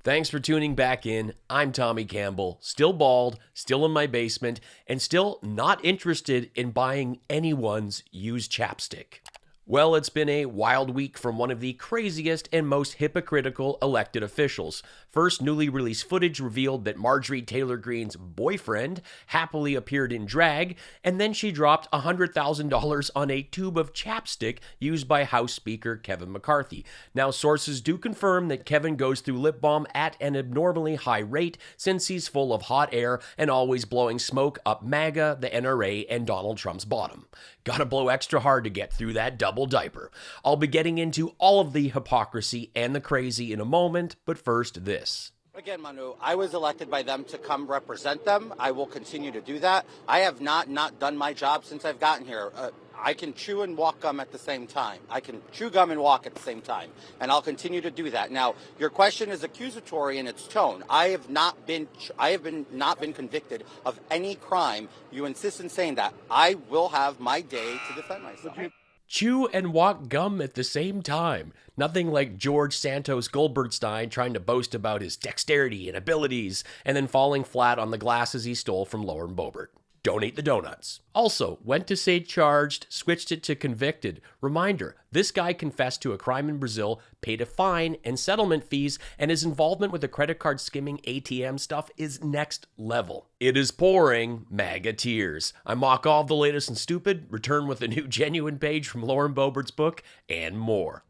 Thanks for tuning back in. I'm Tommy Campbell, still bald, still in my basement, and still not interested in buying anyone's used chapstick. Well, it's been a wild week from one of the craziest and most hypocritical elected officials. First, newly released footage revealed that Marjorie Taylor Greene's boyfriend happily appeared in drag, and then she dropped $100,000 on a tube of chapstick used by House Speaker Kevin McCarthy. Now, sources do confirm that Kevin goes through lip balm at an abnormally high rate since he's full of hot air and always blowing smoke up MAGA, the NRA, and Donald Trump's bottom. Gotta blow extra hard to get through that double diaper. I'll be getting into all of the hypocrisy and the crazy in a moment, but first this. Again, Manu, I was elected by them to come represent them. I will continue to do that. I have not done my job since I've gotten here. I can chew and walk gum at the same time. I can chew gum and walk at the same time, and I'll continue to do that. Now, your question is accusatory in its tone. I have not been convicted of any crime. You insist in saying that. I will have my day to defend myself. Chew and walk gum at the same time. Nothing like George Santos Goldbergstein trying to boast about his dexterity and abilities and then falling flat on the glasses he stole from Lauren Boebert. Don't eat the donuts. Also, went to say charged, switched it to convicted. Reminder, this guy confessed to a crime in Brazil, paid a fine and settlement fees, and his involvement with the credit card skimming ATM stuff is next level. It is pouring MAGA tears. I mock all of the latest and stupid, return with a new genuine page from Lauren Boebert's book, and more.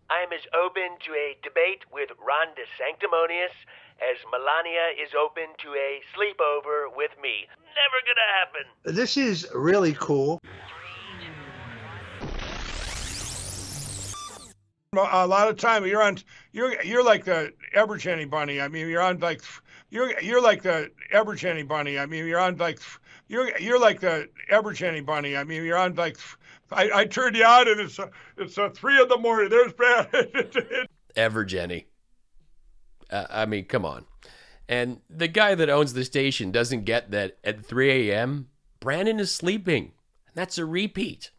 I am as open to a debate with Ron DeSanctimonious as Melania is open to a sleepover with me. Never gonna happen. This is really cool. A lot of time you're like the Ever-Jenny bunny. I mean, you're like the Ever-Jenny bunny. I mean, you're like the Ever-Jenny bunny. I mean, I turned you on and it's 3 a.m. There's bad. Ever-Jenny. I mean, come on. And the guy that owns the station doesn't get that at 3 a.m., Brandon is sleeping. That's a repeat.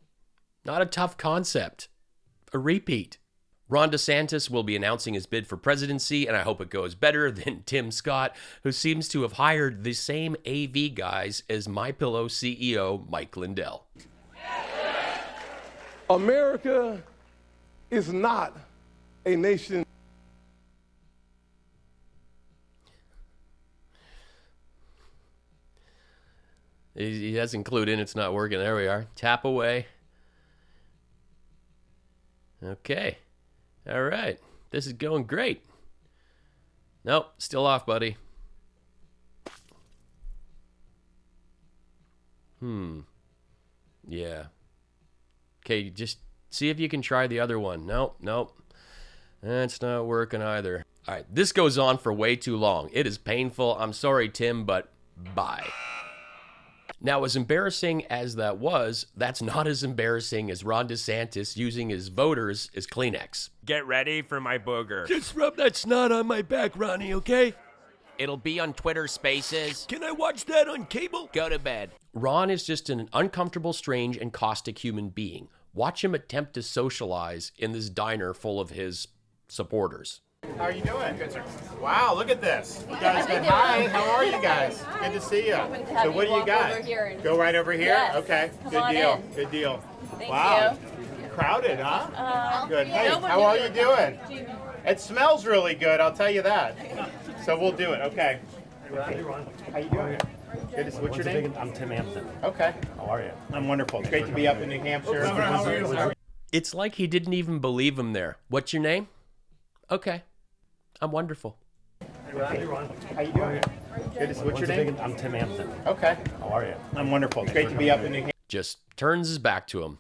Not a tough concept. A repeat. Ron DeSantis will be announcing his bid for presidency, and I hope it goes better than Tim Scott, who seems to have hired the same AV guys as MyPillow CEO Mike Lindell. America is not a nation. He doesn't include in it's not working. There we are. Tap away. Okay. All right. This is going great. Nope. Still off, buddy. Yeah. Okay, just see if you can try the other one. Nope. That's not working either. All right. This goes on for way too long. It is painful. I'm sorry, Tim, but bye. Now, as embarrassing as that was, that's not as embarrassing as Ron DeSantis using his voters as Kleenex. Get ready for my booger. Just rub that snot on my back, Ronnie, okay? It'll be on Twitter Spaces. Can I watch that on cable? Go to bed. Ron is just an uncomfortable, strange, and caustic human being. Watch him attempt to socialize in this diner full of his supporters. How are you doing? Good, sir. Wow, look at this. You guys good. Hi, how are you guys? Good to see you. So what do you got? Go right over here? Yes. Okay, Come good on deal. in. Good deal. Thank Wow. you. Crowded, huh? Good. Hey, no, how are you doing? It smells really good, I'll tell you that. So we'll do it, okay. How you doing? Good to see. What's your name? I'm Tim Hampton. Okay. How are you? I'm wonderful. It's great to be up in New Hampshire. It's like he didn't even believe him there. What's your name? Okay. I'm wonderful. How you doing? Good to see. What's your name? I'm Tim Hampton. Okay. How are you? I'm wonderful. It's great to be up in New Hampshire. Just turns his back to him.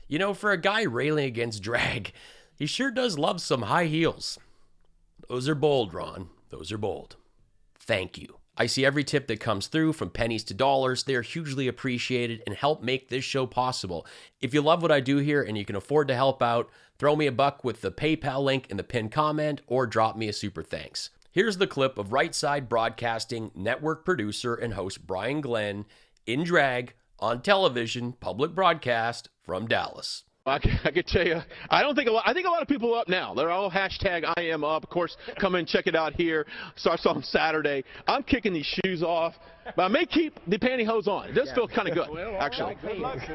You know, for a guy railing against drag, he sure does love some high heels. Those are bold, Ron. Those are bold. Thank you. I see every tip that comes through, from pennies to dollars. They are hugely appreciated and help make this show possible. If you love what I do here and you can afford to help out, throw me a buck with the PayPal link in the pinned comment or drop me a super thanks. Here's the clip of Right Side Broadcasting network producer and host Brian Glenn in drag on television public broadcast from Dallas. I could tell you, I think a lot of people are up now. They're all hashtag I am up. Of course, come and check it out here. Starts on Saturday. I'm kicking these shoes off, but I may keep the pantyhose on. It does feel kind of good, actually.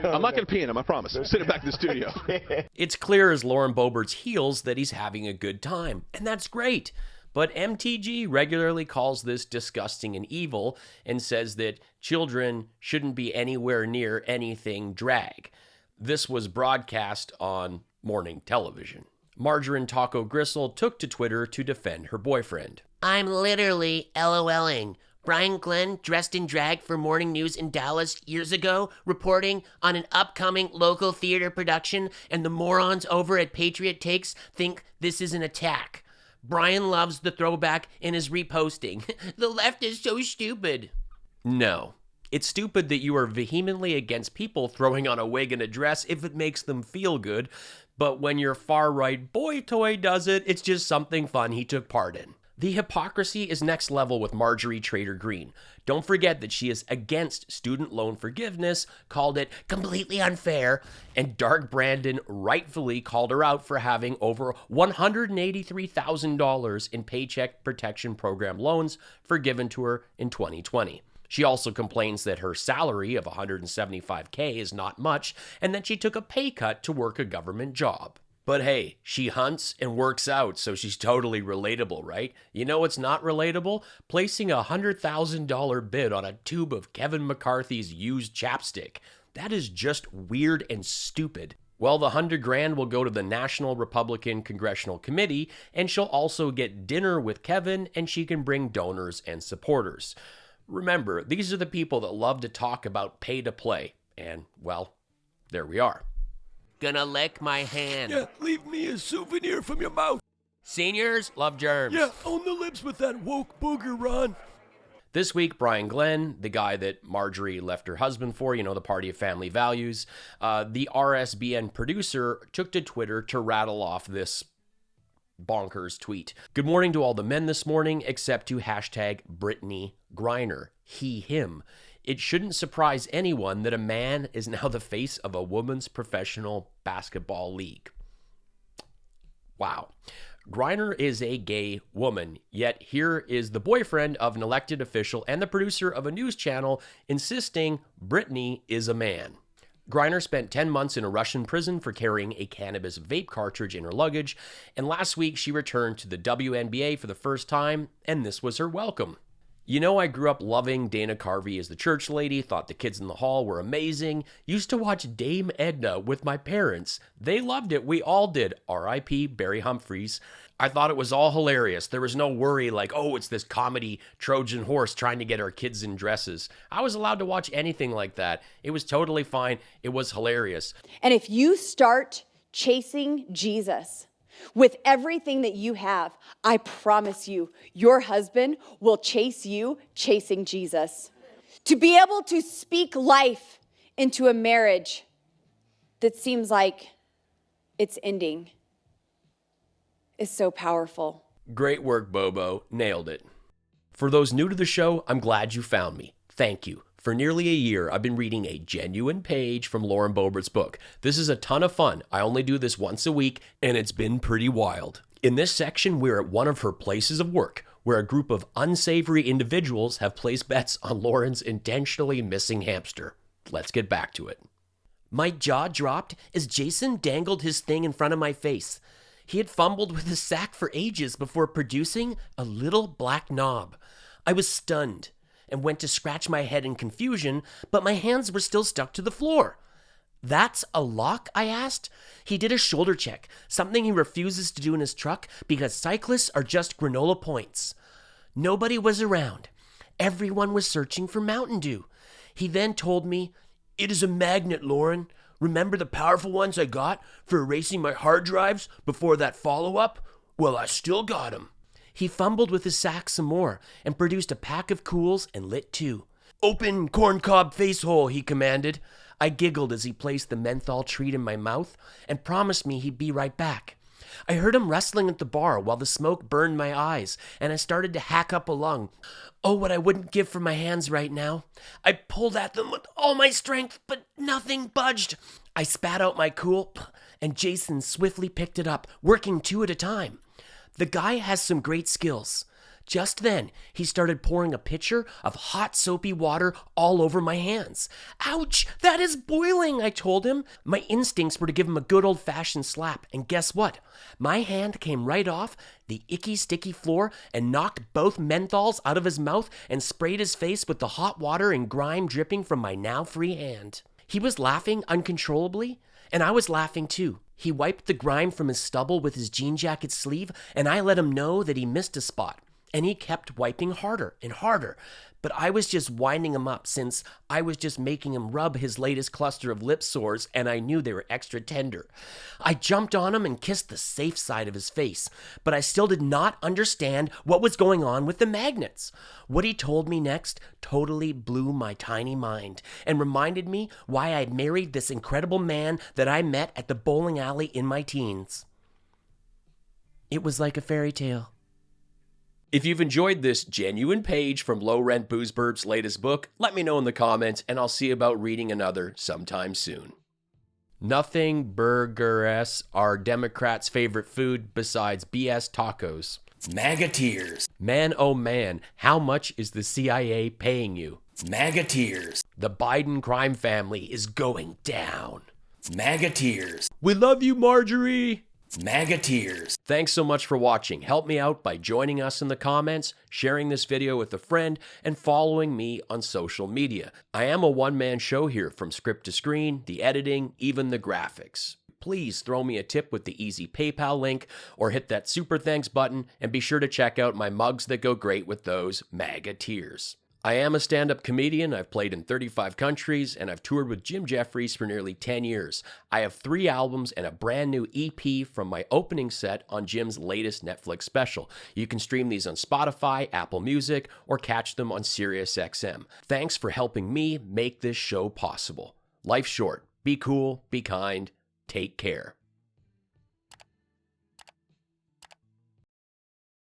I'm not going to pee in them, I promise. Send it back to the studio. It's clear as Lauren Boebert's heels that he's having a good time, and that's great. But MTG regularly calls this disgusting and evil and says that children shouldn't be anywhere near anything drag. This was broadcast on morning television. Marjorie Taco Gristle took to Twitter to defend her boyfriend. I'm literally LOLing. Brian Glenn dressed in drag for morning news in Dallas years ago, reporting on an upcoming local theater production, and the morons over at Patriot Takes think this is an attack. Brian loves the throwback and is reposting. The left is so stupid. No. It's stupid that you are vehemently against people throwing on a wig and a dress if it makes them feel good, but when your far-right boy toy does it, it's just something fun he took part in. The hypocrisy is next level with Marjorie Trader Greene. Don't forget that she is against student loan forgiveness, called it completely unfair, and Dark Brandon rightfully called her out for having over $183,000 in Paycheck Protection Program loans forgiven to her in 2020. She also complains that her salary of $175K is not much and that she took a pay cut to work a government job. But hey, she hunts and works out, so she's totally relatable, right? You know what's not relatable? Placing a $100,000 bid on a tube of Kevin McCarthy's used chapstick. That is just weird and stupid. Well, the $100,000 will go to the National Republican Congressional Committee, and she'll also get dinner with Kevin, and she can bring donors and supporters. Remember, these are the people that love to talk about pay to play. And, well, there we are. Gonna lick my hand. Yeah, leave me a souvenir from your mouth. Seniors love germs. Yeah, own the lips with that woke booger, Ron. This week, Brian Glenn, the guy that Marjorie left her husband for, the Party of Family Values, the RSBN producer took to Twitter to rattle off this bonkers tweet. Good morning to all the men this morning, except to hashtag Brittany Griner, he, him. It shouldn't surprise anyone that a man is now the face of a women's professional basketball league. Wow. Griner is a gay woman, yet here is the boyfriend of an elected official and the producer of a news channel insisting Brittany is a man. Griner spent 10 months in a Russian prison for carrying a cannabis vape cartridge in her luggage, and last week she returned to the WNBA for the first time, and this was her welcome. I grew up loving Dana Carvey as the church lady, thought the kids in the hall were amazing, used to watch Dame Edna with my parents. They loved it, we all did. R.I.P. Barry Humphries. I thought it was all hilarious. There was no worry like, oh, it's this comedy Trojan horse trying to get our kids in dresses. I was allowed to watch anything like that. It was totally fine. It was hilarious. And if you start chasing Jesus with everything that you have, I promise you, your husband will chase you chasing Jesus. To be able to speak life into a marriage that seems like it's ending is so powerful. Great work, Bobo. Nailed it. For those new to the show, I'm glad you found me. Thank you. For nearly a year, I've been reading a genuine page from Lauren Boebert's book. This is a ton of fun. I only do this once a week, and it's been pretty wild. In this section, we're at one of her places of work, where a group of unsavory individuals have placed bets on Lauren's intentionally missing hamster. Let's get back to it. My jaw dropped as Jason dangled his thing in front of my face. He had fumbled with his sack for ages before producing a little black knob. I was stunned and went to scratch my head in confusion, but my hands were still stuck to the floor. That's a lock? I asked. He did a shoulder check, something he refuses to do in his truck because cyclists are just granola points. Nobody was around. Everyone was searching for Mountain Dew. He then told me, "It is a magnet, Lauren. Remember the powerful ones I got for erasing my hard drives before that follow-up? Well, I still got them." He fumbled with his sack some more and produced a pack of Cools and lit two. "Open corncob face hole," he commanded. I giggled as he placed the menthol treat in my mouth and promised me he'd be right back. I heard him wrestling at the bar while the smoke burned my eyes, and I started to hack up a lung. Oh, what I wouldn't give for my hands right now. I pulled at them with all my strength, but nothing budged. I spat out my Cool and Jason swiftly picked it up, working 2 at a time. The guy has some great skills. Just then, he started pouring a pitcher of hot soapy water all over my hands. Ouch, that is boiling, I told him. My instincts were to give him a good old-fashioned slap, and guess what? My hand came right off the icky, sticky floor and knocked both menthols out of his mouth and sprayed his face with the hot water and grime dripping from my now free hand. He was laughing uncontrollably, and I was laughing too. He wiped the grime from his stubble with his jean jacket sleeve, and I let him know that he missed a spot. And he kept wiping harder and harder. But I was just winding him up since I was just making him rub his latest cluster of lip sores and I knew they were extra tender. I jumped on him and kissed the safe side of his face, but I still did not understand what was going on with the magnets. What he told me next totally blew my tiny mind and reminded me why I married this incredible man that I met at the bowling alley in my teens. It was like a fairy tale. If you've enjoyed this genuine page from Low Rent Booze Burp's latest book, let me know in the comments and I'll see about reading another sometime soon. Nothing burgers are Democrats' favorite food besides BS tacos. MAGA Tears. Man, oh man, how much is the CIA paying you? MAGA Tears. The Biden crime family is going down. MAGA Tears. We love you, Marjorie. MAGA Tears. Thanks so much for watching. Help me out by joining us in the comments, sharing this video with a friend, and following me on social media. I am a one-man show here, from script to screen, the editing, even the graphics. Please throw me a tip with the easy PayPal link or hit that super thanks button, and be sure to check out my mugs that go great with those MAGA Tears. I am a stand-up comedian. I've played in 35 countries, and I've toured with Jim Jefferies for nearly 10 years. I have 3 albums and a brand new EP from my opening set on Jim's latest Netflix special. You can stream these on Spotify, Apple Music, or catch them on SiriusXM. Thanks for helping me make this show possible. Life's short. Be cool, be kind, take care.